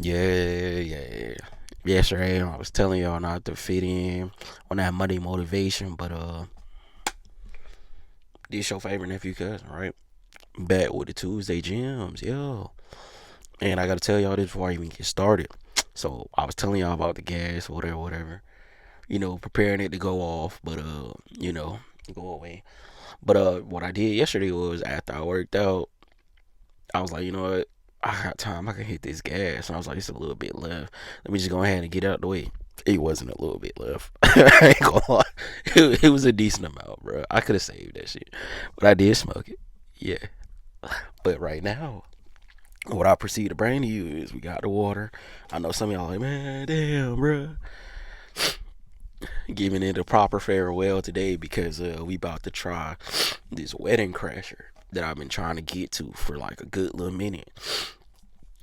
Yeah, yeah. Yesterday, I was telling y'all not to fit in on that Monday motivation, but this your favorite nephew cousin, right? Back with the Tuesday gyms, yo. And I gotta tell y'all this before I even get started. So I was telling y'all about the gas, whatever, whatever. Preparing it to go off, but go away. But what I did yesterday was after I worked out, I was like, you know what? I got time. I can hit this gas. And I was like, it's a little bit left. Let me just go ahead and get out the way. It wasn't a little bit left. I ain't gonna lie. It was a decent amount, bro. I could have saved that shit, but I did smoke it. Yeah. But right now, what I proceed to bring to you is we got the water. I know some of y'all like, man, damn, bro. Giving it a proper farewell today because we about to try this wedding crasher that I've been trying to get to for like a good little minute.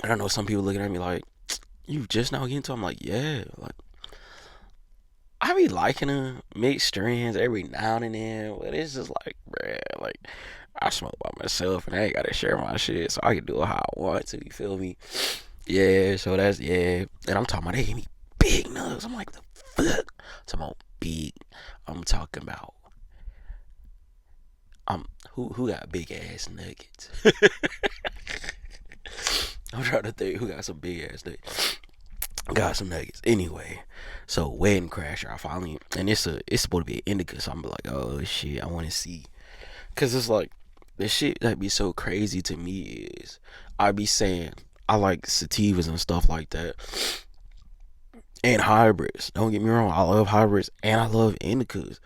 I don't know, some people looking at me like, you just now getting to? I'm like, yeah. Like, I be liking to mix strands every now and then, but it's just like, bruh, like, I smoke by myself and I ain't gotta share my shit, so I can do it how I want to, you feel me? Yeah, so that's, yeah. And I'm talking about, they give me big nugs. I'm like, the fuck? I'm talking about big. I'm talking about, who got big ass nuggets? I'm trying to think who got some big ass nuggets. Got some nuggets. Anyway, so wedding crasher. I finally, and it's supposed to be an indica. So I'm like, oh shit, I want to see, cause it's like the shit that be so crazy to me is I be saying I like sativas and stuff like that, and hybrids. Don't get me wrong, I love hybrids and I love indicas.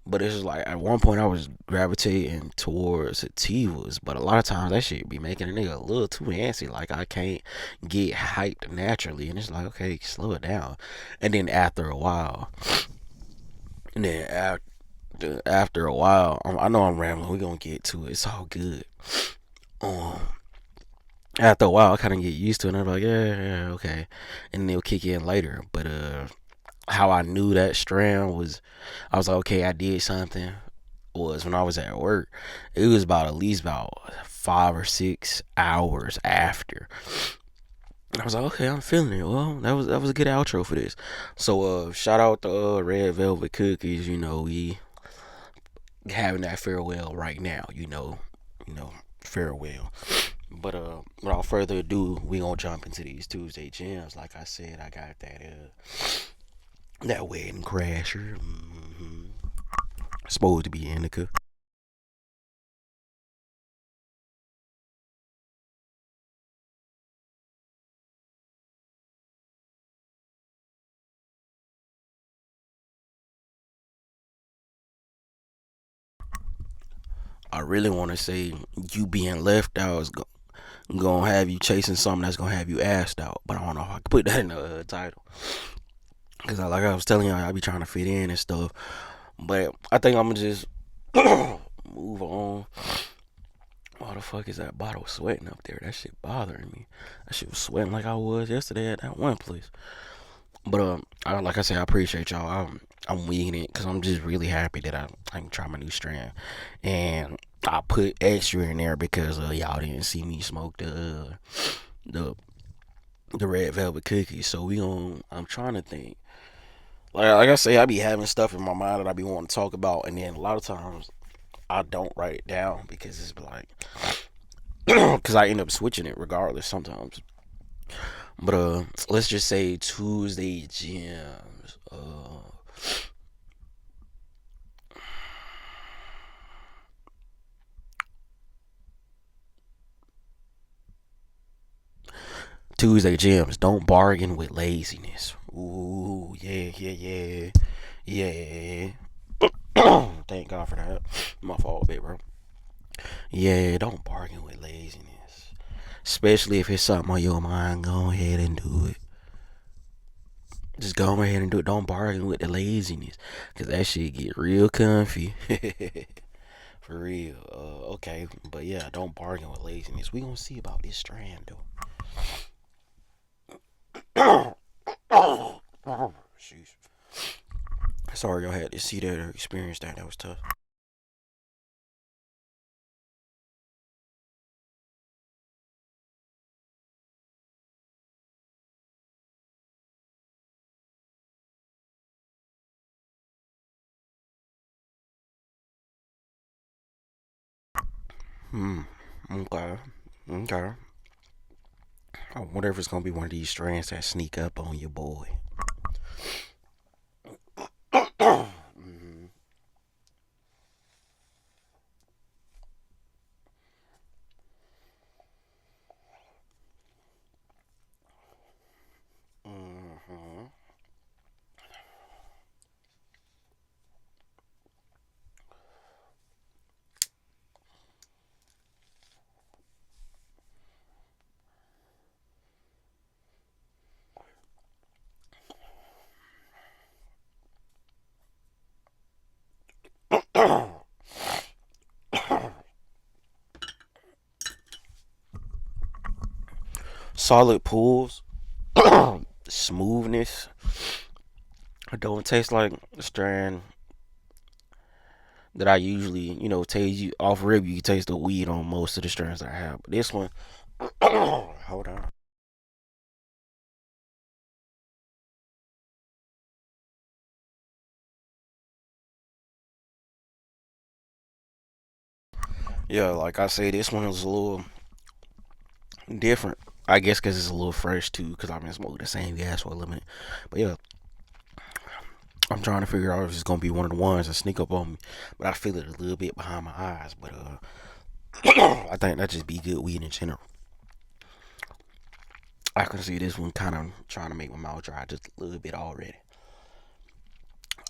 But it's just like at one point I was gravitating towards sativas, but a lot of times that shit be making a nigga a little too antsy. Like I can't get hyped naturally, and it's like okay, slow it down. And then after a while, and then after a while, I know I'm rambling. We gonna get to it. It's all good. Um, After a while, I kind of get used to it, and I'm like, yeah, yeah, okay, and then it'll kick in later. But how I knew that strand was, I was like, okay, I did something. Was when I was at work. It was about at least about 5 or 6 hours after. And I was like, okay, I'm feeling it. Well, that was a good outro for this. So shout out to Red Velvet Cookies. We having that farewell right now. Farewell. But without further ado, we gonna jump into these Tuesday gems. Like I said, I got that wedding crasher. Supposed to be indica. I really want to say you being left out is gonna have you chasing something that's gonna have you assed out. But I don't know if I can put that in the title because, like I was telling you, I be trying to fit in and stuff. But I think I'm gonna just move on. Why the fuck is that bottle sweating up there? That shit bothering me. That shit was sweating like I was yesterday at that one place. But like I said, I appreciate y'all. I'm weeding it because I'm just really happy that I can try my new strand, and I put extra in there because y'all didn't see me smoke the the red velvet cookies. So I'm trying to think. Like I say, I be having stuff in my mind that I be wanting to talk about, and then a lot of times I don't write it down because it's like because I end up switching it regardless sometimes. But let's just say Tuesday gems. Tuesday gems. Don't bargain with laziness. Ooh, yeah, yeah, yeah, yeah. Thank God for that. My fault, bit, bro. Yeah, don't bargain with laziness. Especially if it's something on your mind, go ahead and do it. Just go ahead and do it. Don't bargain with the laziness. Because that shit get real comfy. For real. Okay. But yeah, don't bargain with laziness. We gonna see about this strand, though. Sheesh. Sorry y'all had to see that or experience that. That was tough. Hmm. Okay. Okay. I wonder if it's gonna be one of these strands that sneak up on your boy. Mhm. Mhm. Solid pulls, smoothness. It don't taste like the strand that I usually, taste you off rib. You taste the weed on most of the strands that I have. But this one, hold on. Yeah, like I say, this one is a little different. I guess because it's a little fresh too. Because I've been smoking the same gas for a little minute. But yeah, I'm trying to figure out if it's gonna be one of the ones that sneak up on me. But I feel it a little bit behind my eyes. But I think that just be good weed in general. I can see this one kind of trying to make my mouth dry just a little bit already.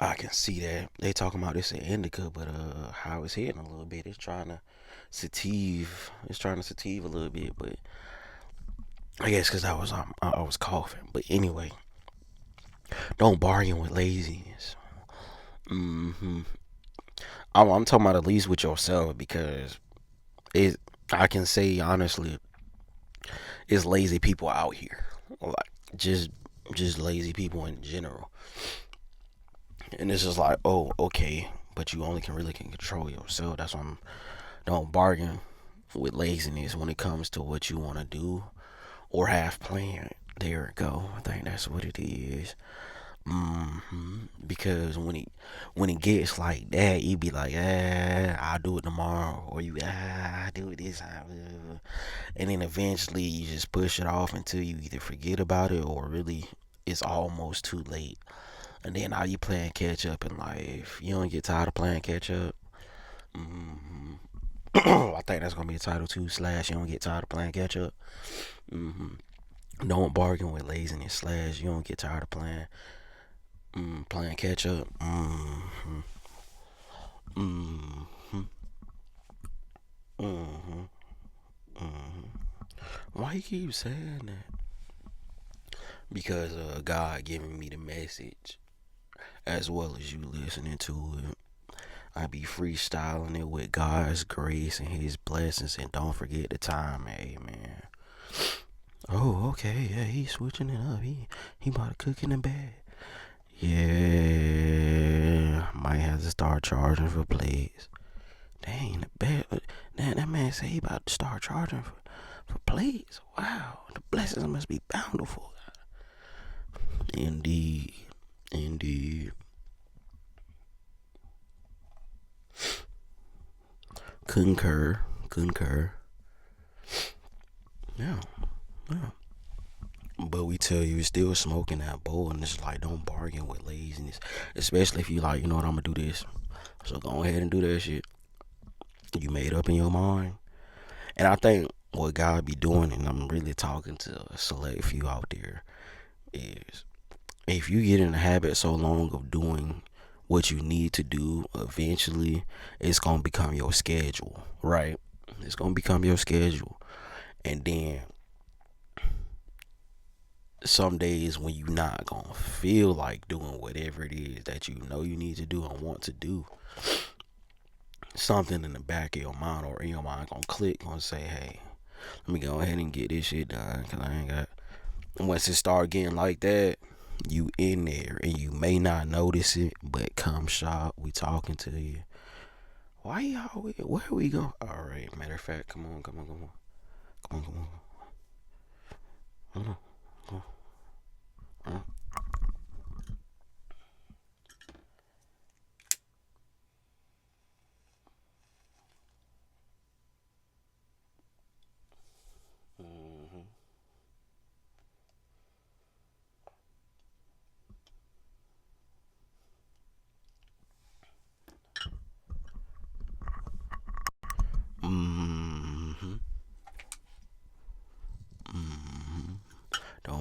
I can see that they talking about this in indica, but how it's hitting a little bit. It's trying to sativa. It's trying to sativa a little bit, but I guess because I was coughing. But anyway, don't bargain with laziness. Hmm. I'm talking about at least with yourself because it. I can say honestly, it's lazy people out here. Like just just lazy people in general. And it's just like, oh, okay, but you only can control yourself. That's why I'm don't bargain with laziness when it comes to what you want to do or have planned. There it go. I think that's what it is. Because when it gets like that, you be like, I'll do it tomorrow, or you I'll do it this time, and then eventually you just push it off until you either forget about it or really it's almost too late. And then now you playing catch up in life. You don't get tired of playing catch up. hmm I think that's gonna be a title too. Slash, you don't get tired of playing catch up. hmm Don't bargain with laziness. Slash, you don't get tired of playing catch up. hmm hmm hmm Why you keep saying that? Because God giving me the message as well as you listening to it. I be freestyling it with God's grace and His blessings, and don't forget the time, amen. Oh, okay, yeah, he's switching it up. He about to cook in the bed. Yeah, might have to start charging for plays. Dang, the bed. That man said he about to start charging for plays. Wow, the blessings must be bountiful. Indeed, indeed. Concur, concur. Yeah, yeah. But we tell you, still smoking that bowl, and it's like, don't bargain with laziness. Especially if you like, you know what, I'm gonna do this. So go ahead and do that shit. You made up in your mind. And I think what God be doing, and I'm really talking to a select few out there, is if you get in the habit so long of doing what you need to do, eventually it's gonna become your schedule, right? It's gonna become your schedule. And then some days when you're not gonna feel like doing whatever it is that you know you need to do and want to do, something in the back of your mind or in your mind gonna click, gonna say, hey, let me go ahead and get this shit done, because I ain't got. And once it start getting like that, you in there and you may not notice it, but come shop, we talking to you. Why y'all, where we go? All right, matter of fact, come on, come on, come on, come on, come on, come on, come on.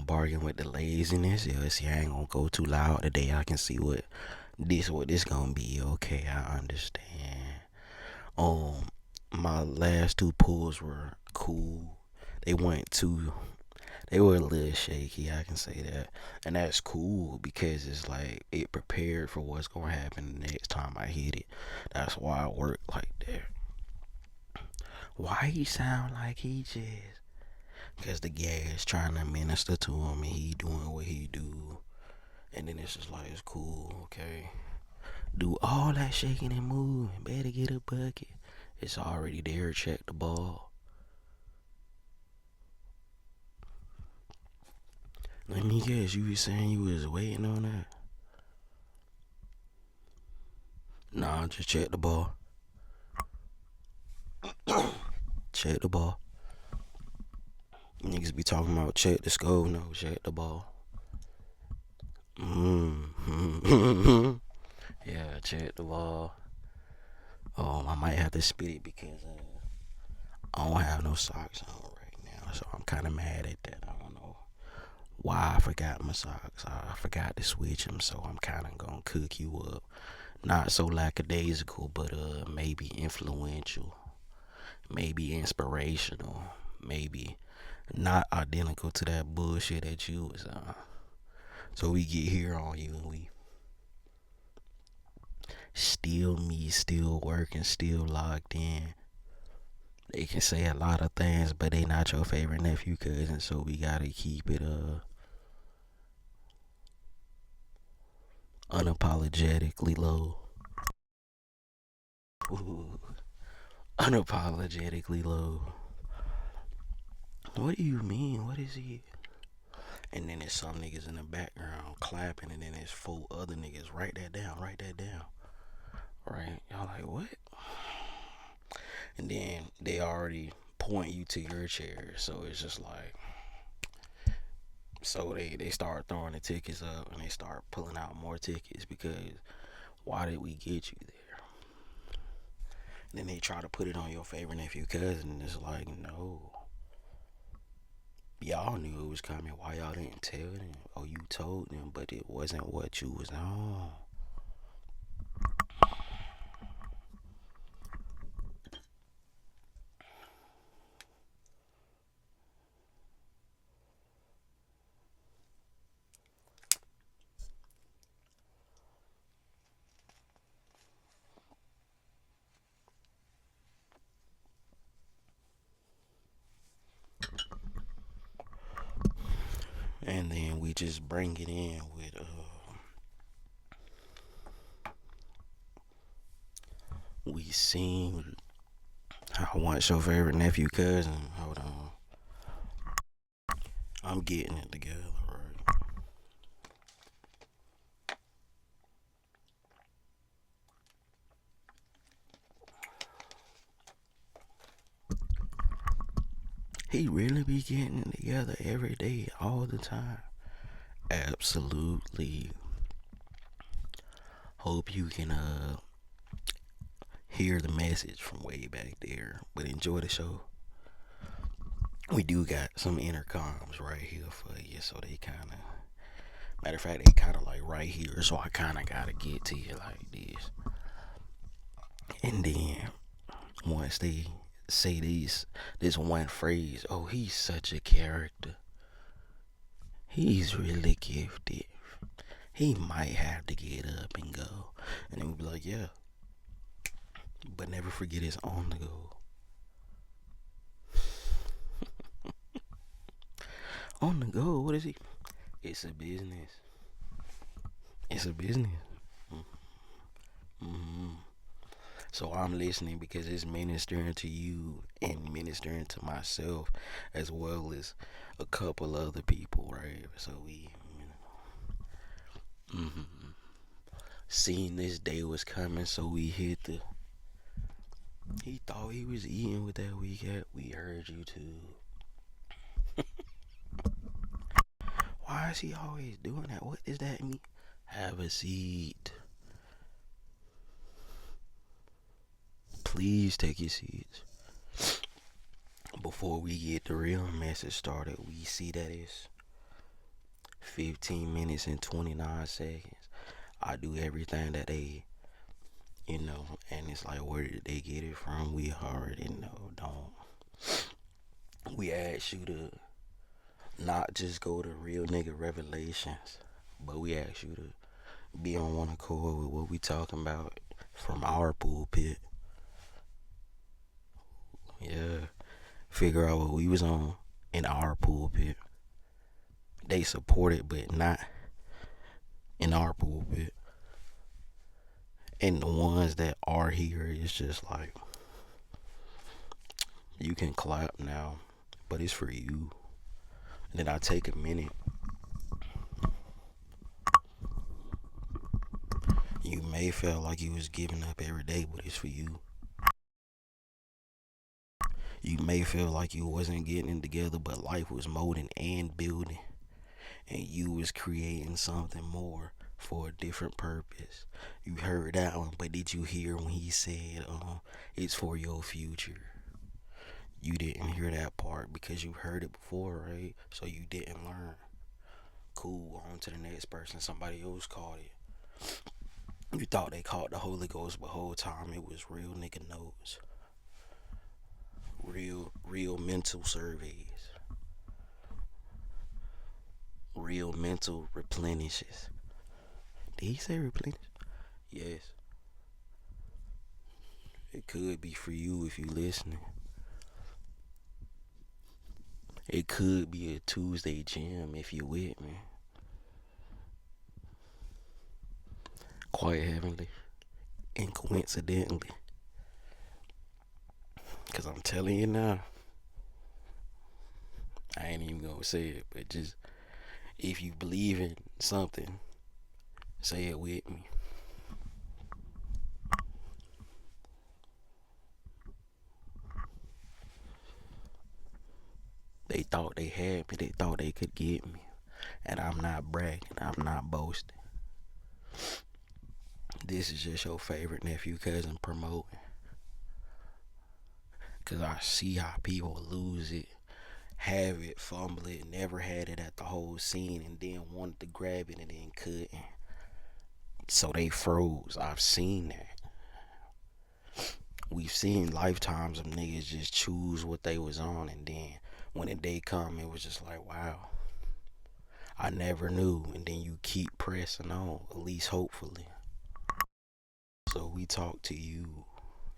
bargain with the laziness. Yeah, see, I ain't gonna go too loud today. I can see what this gonna be. Okay, I understand. Um, my last two pulls were cool. They weren't too. They were a little shaky. I can say that, and that's cool because it's like it prepared for what's gonna happen the next time I hit it. That's why I work like that. Why he sound like he just? Cause the gas trying to minister to him and he doing what he do, and then it's just like it's cool. Okay, do all that shaking and moving. Better get a bucket. It's already there. Check the ball. Let me guess. You was saying you was waiting on that? Nah, just check the ball. Check the ball. Niggas be talking about check the score. No, check the ball. Yeah, check the ball. I might have to spit it because I don't have no socks on right now, so I'm kind of mad at that. I don't know why I forgot my socks. I forgot to switch them, so I'm kind of gonna cook you up. Not so lackadaisical, but maybe influential, maybe inspirational, maybe not identical to that bullshit that you was on. So we get here on you and we still me, still working, still locked in. They can say a lot of things, but they not your favorite nephew cousin, so we gotta keep it unapologetically low. Ooh, unapologetically low. What do you mean? What is he? And then there's some niggas in the background clapping, and then there's four other niggas. Write that down. Write that down. Right? Y'all like what? And then they already point you to your chair, so it's just like. So they start throwing the tickets up and they start pulling out more tickets because why did we get you there? And then they try to put it on your favorite nephew cousin, and it's like no. Y'all knew it was coming. Why y'all didn't tell them? Oh, you told them, but it wasn't what you was on. And then we just bring it in with we seen I want your favorite nephew cousin. Hold on. I'm getting it together, right? He really be getting it together every day, all the time. Absolutely. Hope you can hear the message from way back there. But enjoy the show. We do got some intercoms right here for you, so they kind of. Matter of fact, they kind of like right here, so I kind of gotta get to you like this. And then once they say this one phrase, oh, he's such a character. He's really gifted. He might have to get up and go. And then we'll be like, yeah. But never forget it's on the go. On the go, what is he? It's a business. It's a business. Mm-hmm. So I'm listening because it's ministering to you and ministering to myself as well as a couple other people, right? So we, mm-hmm. Seeing this day was coming, so we hit the. He thought he was eating with that we got. We heard you too. Why is he always doing that? What does that mean? Have a seat. Please take your seats. Before we get the real message started, we see that it's 15 minutes and 29 seconds. I do everything that they, and it's like, where did they get it from? We already know, don't. We ask you to not just go to real nigga revelations, but we ask you to be on one accord with what we talking about from our pulpit. Yeah, figure out what we was on in our pulpit. They support it, but not in our pulpit. And the ones that are here, it's just like, you can clap now, but it's for you. And then I take a minute. You may feel like you was giving up every day, but it's for you. You may feel like you wasn't getting it together, but life was molding and building, and you was creating something more for a different purpose. You heard that one, but did you hear when he said, it's for your future? You didn't hear that part because you heard it before, right? So you didn't learn. Cool, on to the next person. Somebody else caught it. You thought they caught the Holy Ghost, but whole time it was real nigga notes. Real mental surveys. Real mental replenishes. Did he say replenish? Yes. It could be for you if you listening. It could be a Tuesday gym if you with me. Quite heavenly. And coincidentally. Cause I'm telling you now. I ain't even gonna say it, but just if you believe in something, say it with me. They thought they had me. They thought they could get me. And I'm not bragging. I'm not boasting. This is just your favorite nephew cousin promoting. Cause I see how people lose it, have it, fumble it, never had it at the whole scene, and then wanted to grab it and then couldn't. So they froze. I've seen that. We've seen lifetimes of niggas just choose what they was on, and then when the day come, it was just like, wow, I never knew. And then you keep pressing on, at least hopefully. So we talk to you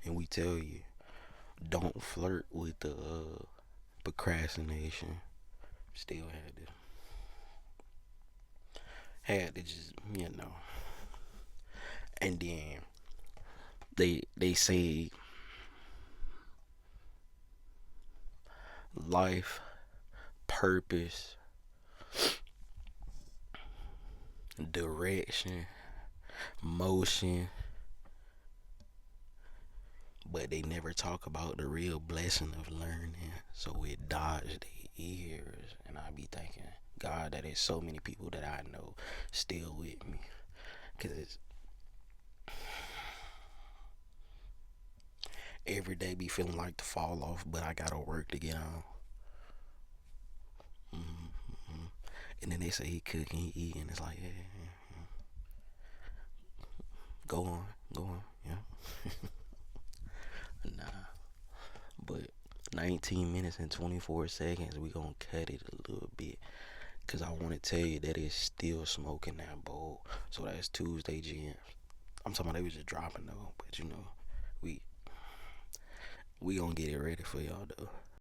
and we tell you, don't flirt with the procrastination. Still had to just, and then they say life, purpose, direction, motion, but they never talk about the real blessing of learning. So it dodged their ears, and I be thinking, God, that is so many people that I know still with me, cause it's every day be feeling like to fall off, but I gotta work to get on. Mm-hmm. And then they say he cook and he eat, and it's like, yeah. Go on, yeah. Nah, but 19 minutes and 24 seconds, we gonna cut it a little bit. Cause I wanna tell you that it's still smoking that bowl. So that's Tuesday GMs. I'm talking about they was just dropping though, but we gonna get it ready for y'all though.